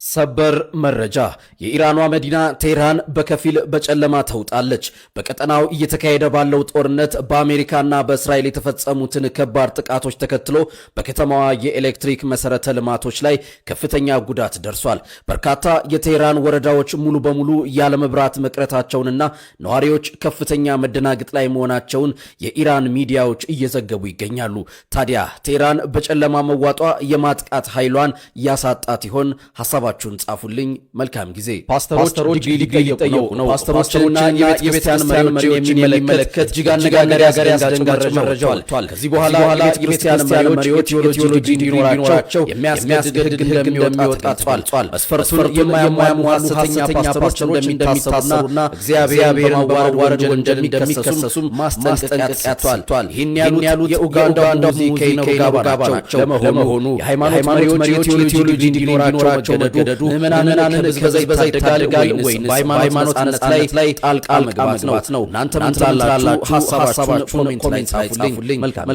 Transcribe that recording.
ሰበር መረጃ የኢራኗ መዲና ቴህራን በከፊል በጨለማ ተውጣለች። በቀጠናው እየተካሄደ ባለው ጦርነት በአሜሪካና በእስራኤል የተፈጸሙትን ከባድ ጥቃቶች ተከትሎ በከተማዋ የኤሌክትሪክ መሰረተ ልማቶች ላይ ከፍተኛ ጉዳት ደርሷል። በርካታ የቴህራን ወረዳዎች ሙሉ በሙሉ ያለ መብራት መቅረታቸውንና ነዋሪዎች ከፍተኛ መደናገጥ ላይ መሆናቸውን የኢራን ሚዲያዎች እየዘገቡ ይገኛሉ። ታዲያ ቴህራን በጨለማ መዋጧ የማጥቃት ኃይሏን ያሳጣት ይሆን? ሐሳባችሁን ጻፉልኝ። መልካም ጊዜ። ፓስተሮች ሊጠየቁ ነው። ፓስተሮችና የቤተክርስቲያን መሪዎችን የሚመለከት እጅግ አነጋጋሪ አስደንጋጭ መረጃ ወጥቷል። ከዚህ በኋላ የቤተክርስቲያን መሪዎች የቴዎሎጂ እንዲኖራቸው የሚያስገድድ ሕግ እንደሚወጣ ተገልጿል። መስፈርቱን የማያሟሉ ሐሰተኛ ፓስተሮች እንደሚታሰሩና እግዚአብሔርን በማዋረድ ወንጀል እንደሚከሰሱም ማስጠንቀቂያ ተሰጥቷል። ይህን ያሉት የኡጋንዳው ሙዚቀኛው ጋባ ናቸው። ለመሆኑ የሃይማኖት መሪዎች የቴዎሎጂ እንዲኖራቸው መገደዱ ምዕመናንን ከበዛ ይታደጋል ወይስ በሃይማኖት ነጻነት ላይ ጣልቃ መግባት ነው? እናንተ ምን ትላላችሁ? ሐሳባችሁን ኮሜንት ላይ ጻፉልኝ። መልካም